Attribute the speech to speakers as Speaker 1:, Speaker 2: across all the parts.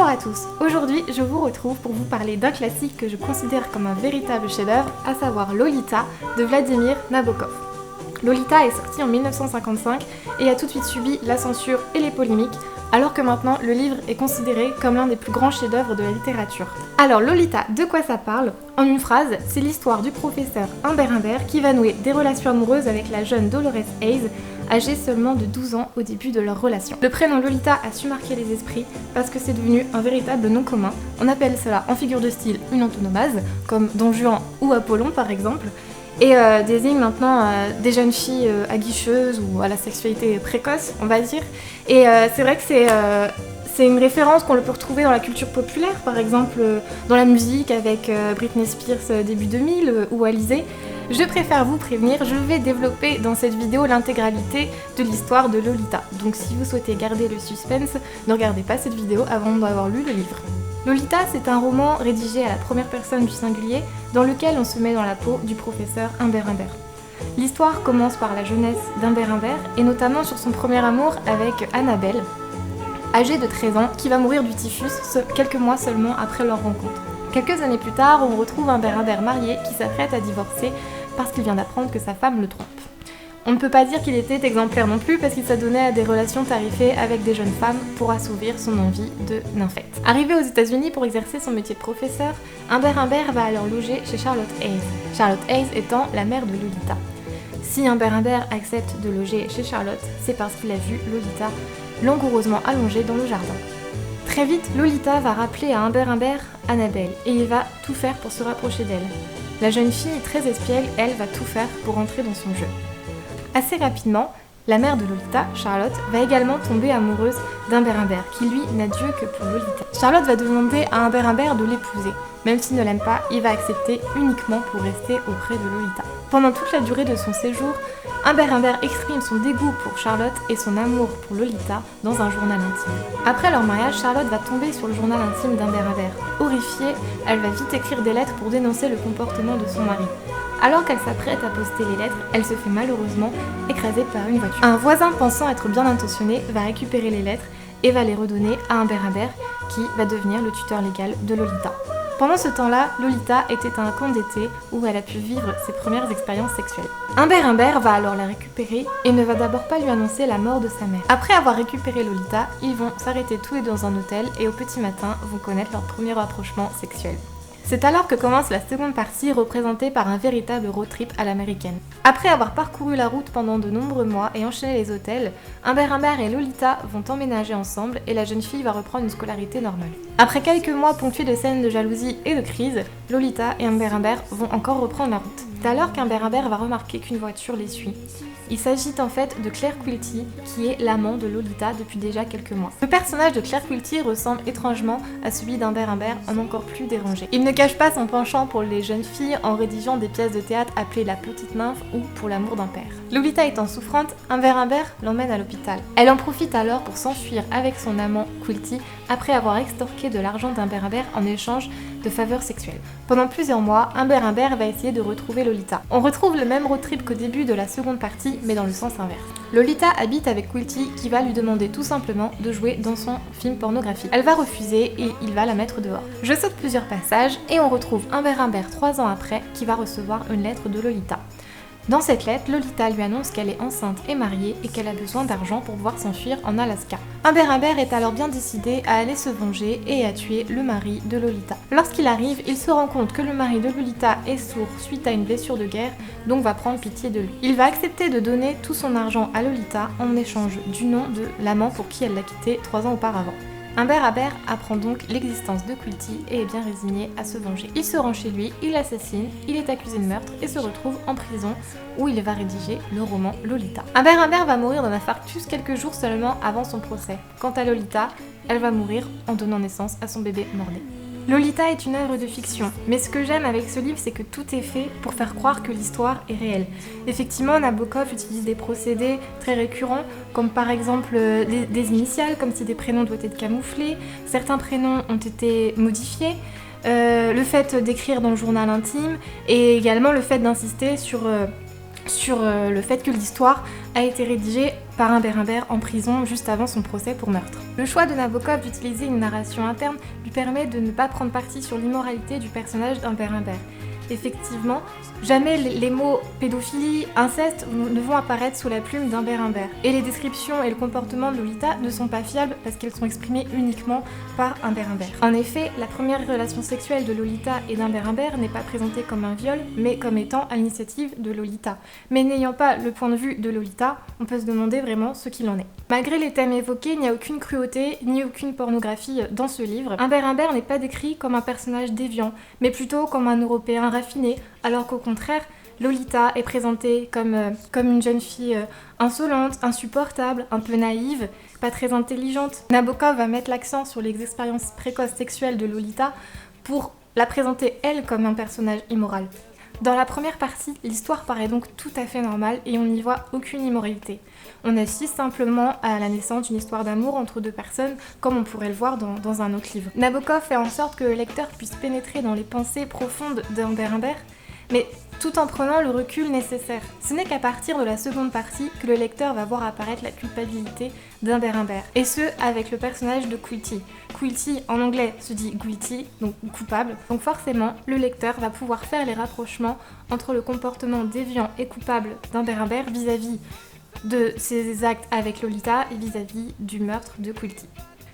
Speaker 1: Bonjour à tous, aujourd'hui je vous retrouve pour vous parler d'un classique que je considère comme un véritable chef-d'œuvre, à savoir Lolita de Vladimir Nabokov. Lolita est sorti en 1955 et a tout de suite subi la censure et les polémiques, alors que maintenant le livre est considéré comme l'un des plus grands chefs-d'œuvre de la littérature. Alors Lolita, de quoi ça parle? En une phrase, c'est l'histoire du professeur Humbert Humbert qui va nouer des relations amoureuses avec la jeune Dolores Haze, âgée seulement de 12 ans au début de leur relation. Le prénom Lolita a su marquer les esprits parce que c'est devenu un véritable nom commun. On appelle cela en figure de style une antonomase, comme Don Juan ou Apollon par exemple, et désigne maintenant des jeunes filles aguicheuses ou à la sexualité précoce, on va dire. Et c'est vrai que c'est une référence qu'on peut retrouver dans la culture populaire, par exemple dans la musique avec Britney Spears début 2000 ou Alizée. Je préfère vous prévenir, je vais développer dans cette vidéo l'intégralité de l'histoire de Lolita. Donc si vous souhaitez garder le suspense, ne regardez pas cette vidéo avant d'avoir lu le livre. Lolita, c'est un roman rédigé à la première personne du singulier dans lequel on se met dans la peau du professeur Humbert Humbert. L'histoire commence par la jeunesse d'Humbert Humbert et notamment sur son premier amour avec Annabelle, âgée de 13 ans, qui va mourir du typhus quelques mois seulement après leur rencontre. Quelques années plus tard, on retrouve Humbert Humbert marié qui s'apprête à divorcer parce qu'il vient d'apprendre que sa femme le trompe. On ne peut pas dire qu'il était exemplaire non plus parce qu'il s'adonnait à des relations tarifées avec des jeunes femmes pour assouvir son envie de nymphette. Arrivé aux États-Unis pour exercer son métier de professeur, Humbert Humbert va alors loger chez Charlotte Haze. Charlotte Haze étant la mère de Lolita. Si Humbert Humbert accepte de loger chez Charlotte, c'est parce qu'il a vu Lolita langoureusement allongée dans le jardin. Très vite, Lolita va rappeler à Humbert Humbert Annabelle et il va tout faire pour se rapprocher d'elle. La jeune fille, très espiègle, elle va tout faire pour entrer dans son jeu. Assez rapidement, la mère de Lolita, Charlotte, va également tomber amoureuse d'Humbert Humbert, qui lui n'a Dieu que pour Lolita. Charlotte va demander à Humbert Humbert de l'épouser. Même s'il ne l'aime pas, il va accepter uniquement pour rester auprès de Lolita. Pendant toute la durée de son séjour, Humbert Humbert exprime son dégoût pour Charlotte et son amour pour Lolita dans un journal intime. Après leur mariage, Charlotte va tomber sur le journal intime d'Humbert Humbert. Horrifiée, elle va vite écrire des lettres pour dénoncer le comportement de son mari. Alors qu'elle s'apprête à poster les lettres, elle se fait malheureusement écraser par une voiture. Un voisin pensant être bien intentionné va récupérer les lettres et va les redonner à Humbert Humbert qui va devenir le tuteur légal de Lolita. Pendant ce temps-là, Lolita était à un camp d'été où elle a pu vivre ses premières expériences sexuelles. Humbert Humbert va alors la récupérer et ne va d'abord pas lui annoncer la mort de sa mère. Après avoir récupéré Lolita, ils vont s'arrêter tous les deux dans un hôtel et au petit matin vont connaître leur premier rapprochement sexuel. C'est alors que commence la seconde partie représentée par un véritable road trip à l'américaine. Après avoir parcouru la route pendant de nombreux mois et enchaîné les hôtels, Humbert Humbert et Lolita vont emménager ensemble et la jeune fille va reprendre une scolarité normale. Après quelques mois ponctués de scènes de jalousie et de crise, Lolita et Humbert Humbert vont encore reprendre la route. C'est alors qu'Humbert Humbert va remarquer qu'une voiture les suit. Il s'agit en fait de Claire Quilty, qui est l'amant de Lolita depuis déjà quelques mois. Le personnage de Claire Quilty ressemble étrangement à celui d'Humbert Humbert, en encore plus dérangé. Il ne cache pas son penchant pour les jeunes filles en rédigeant des pièces de théâtre appelées La Petite Nymphe ou Pour l'amour d'un père. Lolita étant souffrante, Humbert Humbert l'emmène à l'hôpital. Elle en profite alors pour s'enfuir avec son amant Quilty après avoir extorqué de l'argent d'Humbert Humbert en échange de faveurs sexuelles. Pendant plusieurs mois, Humbert Humbert va essayer de retrouver Lolita. On retrouve le même road trip qu'au début de la seconde partie, mais dans le sens inverse. Lolita habite avec Quilty qui va lui demander tout simplement de jouer dans son film pornographique. Elle va refuser et il va la mettre dehors. Je saute plusieurs passages et on retrouve Humbert Humbert 3 ans après qui va recevoir une lettre de Lolita. Dans cette lettre, Lolita lui annonce qu'elle est enceinte et mariée et qu'elle a besoin d'argent pour pouvoir s'enfuir en Alaska. Humbert Humbert est alors bien décidé à aller se venger et à tuer le mari de Lolita. Lorsqu'il arrive, il se rend compte que le mari de Lolita est sourd suite à une blessure de guerre, donc va prendre pitié de lui. Il va accepter de donner tout son argent à Lolita en échange du nom de l'amant pour qui elle l'a quitté 3 ans auparavant. Humbert Humbert apprend donc l'existence de Quilty et est bien résigné à se venger. Il se rend chez lui, il l'assassine, il est accusé de meurtre et se retrouve en prison où il va rédiger le roman Lolita. Humbert Humbert va mourir d'un infarctus quelques jours seulement avant son procès. Quant à Lolita, elle va mourir en donnant naissance à son bébé mort-né. Lolita est une œuvre de fiction, mais ce que j'aime avec ce livre, c'est que tout est fait pour faire croire que l'histoire est réelle. Effectivement, Nabokov utilise des procédés très récurrents, comme par exemple des initiales, comme si des prénoms doivent être camouflés, certains prénoms ont été modifiés, le fait d'écrire dans le journal intime, et également le fait d'insister sur le fait que l'histoire a été rédigée par Humbert Humbert en prison juste avant son procès pour meurtre. Le choix de Nabokov d'utiliser une narration interne lui permet de ne pas prendre parti sur l'immoralité du personnage d'Humbert Humbert. Effectivement, jamais les mots pédophilie, inceste ne vont apparaître sous la plume d'Humbert Humbert. Et les descriptions et le comportement de Lolita ne sont pas fiables parce qu'elles sont exprimées uniquement par Humbert Humbert. En effet, la première relation sexuelle de Lolita et d'Humbert Humbert n'est pas présentée comme un viol, mais comme étant à l'initiative de Lolita. Mais n'ayant pas le point de vue de Lolita, on peut se demander vraiment ce qu'il en est. Malgré les thèmes évoqués, il n'y a aucune cruauté ni aucune pornographie dans ce livre. Humbert Humbert n'est pas décrit comme un personnage déviant, mais plutôt comme un Européen raffiné, alors qu'au contraire, Lolita est présentée comme une jeune fille insolente, insupportable, un peu naïve, pas très intelligente. Nabokov va mettre l'accent sur les expériences précoces sexuelles de Lolita pour la présenter elle comme un personnage immoral. Dans la première partie, l'histoire paraît donc tout à fait normale et on n'y voit aucune immoralité. On assiste simplement à la naissance d'une histoire d'amour entre deux personnes, comme on pourrait le voir dans un autre livre. Nabokov fait en sorte que le lecteur puisse pénétrer dans les pensées profondes d'Humbert Humbert, mais tout en prenant le recul nécessaire. Ce n'est qu'à partir de la seconde partie que le lecteur va voir apparaître la culpabilité d'Humbert Humbert, et ce avec le personnage de Quilty. Quilty en anglais se dit guilty, donc coupable, donc forcément le lecteur va pouvoir faire les rapprochements entre le comportement déviant et coupable d'Humbert Humbert vis-à-vis de ses actes avec Lolita et vis-à-vis du meurtre de Quilty.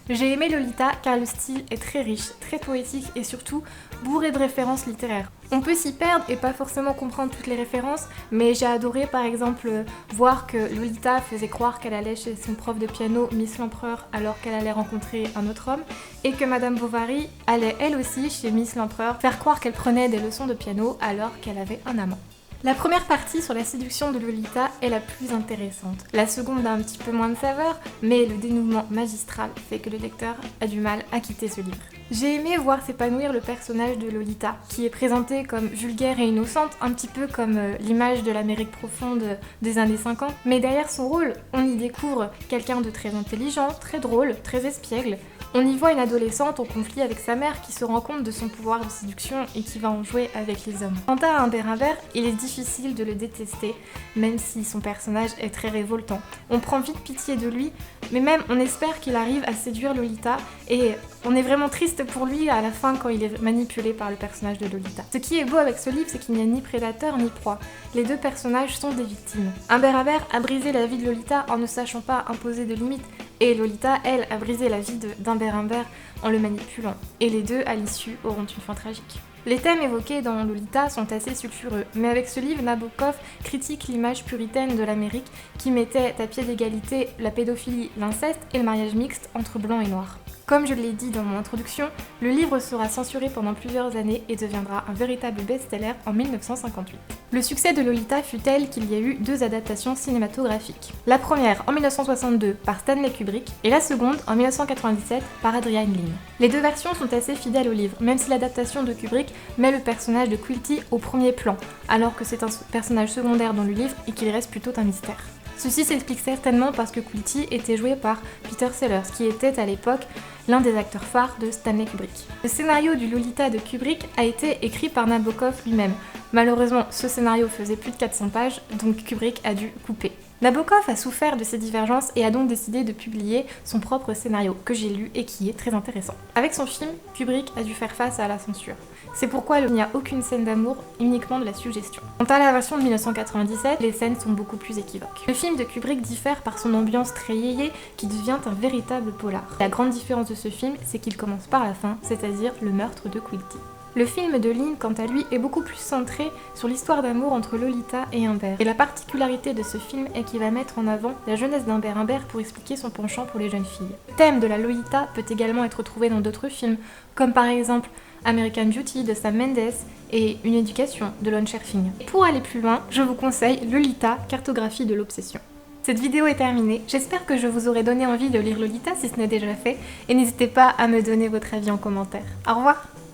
Speaker 1: J'ai aimé Lolita car le style est très riche, très poétique et surtout bourré de références littéraires. On peut s'y perdre et pas forcément comprendre toutes les références, mais j'ai adoré par exemple voir que Lolita faisait croire qu'elle allait chez son prof de piano, Miss L'Empereur, alors qu'elle allait rencontrer un autre homme, et que Madame Bovary allait elle aussi chez Miss L'Empereur faire croire qu'elle prenait des leçons de piano alors qu'elle avait un amant. La première partie sur la séduction de Lolita est la plus intéressante. La seconde a un petit peu moins de saveur, mais le dénouement magistral fait que le lecteur a du mal à quitter ce livre. J'ai aimé voir s'épanouir le personnage de Lolita, qui est présenté comme vulgaire et innocente, un petit peu comme l'image de l'Amérique profonde des années 50. Mais derrière son rôle, on y découvre quelqu'un de très intelligent, très drôle, très espiègle. On y voit une adolescente en conflit avec sa mère qui se rend compte de son pouvoir de séduction et qui va en jouer avec les hommes. Quant à Humbert Humbert, il est difficile de le détester, même si son personnage est très révoltant. On prend vite pitié de lui, mais même on espère qu'il arrive à séduire Lolita et on est vraiment triste pour lui à la fin quand il est manipulé par le personnage de Lolita. Ce qui est beau avec ce livre, c'est qu'il n'y a ni prédateur ni proie. Les deux personnages sont des victimes. Humbert Humbert a brisé la vie de Lolita en ne sachant pas imposer de limites, et Lolita, elle, a brisé la vie d'Humbert Humbert en le manipulant. Et les deux, à l'issue, auront une fin tragique. Les thèmes évoqués dans Lolita sont assez sulfureux, mais avec ce livre, Nabokov critique l'image puritaine de l'Amérique qui mettait à pied d'égalité la pédophilie, l'inceste et le mariage mixte entre blancs et noirs. Comme je l'ai dit dans mon introduction, le livre sera censuré pendant plusieurs années et deviendra un véritable best-seller en 1958. Le succès de Lolita fut tel qu'il y a eu deux adaptations cinématographiques. La première en 1962 par Stanley Kubrick et la seconde en 1997 par Adrian Lyne. Les deux versions sont assez fidèles au livre, même si l'adaptation de Kubrick met le personnage de Quilty au premier plan, alors que c'est un personnage secondaire dans le livre et qu'il reste plutôt un mystère. Ceci s'explique certainement parce que Quilty était joué par Peter Sellers, qui était à l'époque l'un des acteurs phares de Stanley Kubrick. Le scénario du Lolita de Kubrick a été écrit par Nabokov lui-même. Malheureusement, ce scénario faisait plus de 400 pages, donc Kubrick a dû couper. Nabokov a souffert de ces divergences et a donc décidé de publier son propre scénario, que j'ai lu et qui est très intéressant. Avec son film, Kubrick a dû faire face à la censure. C'est pourquoi il n'y a aucune scène d'amour, uniquement de la suggestion. Quant à la version de 1997, les scènes sont beaucoup plus équivoques. Le film de Kubrick diffère par son ambiance très yéyé qui devient un véritable polar. La grande différence de ce film, c'est qu'il commence par la fin, c'est-à-dire le meurtre de Quilty. Le film de Lyne, quant à lui, est beaucoup plus centré sur l'histoire d'amour entre Lolita et Humbert. Et la particularité de ce film est qu'il va mettre en avant la jeunesse d'Humbert Humbert pour expliquer son penchant pour les jeunes filles. Le thème de la Lolita peut également être trouvé dans d'autres films, comme par exemple American Beauty de Sam Mendes et Une éducation de Lon Cherfing. Pour aller plus loin, je vous conseille Lolita, cartographie de l'obsession. Cette vidéo est terminée, j'espère que je vous aurai donné envie de lire Lolita si ce n'est déjà fait, et n'hésitez pas à me donner votre avis en commentaire. Au revoir!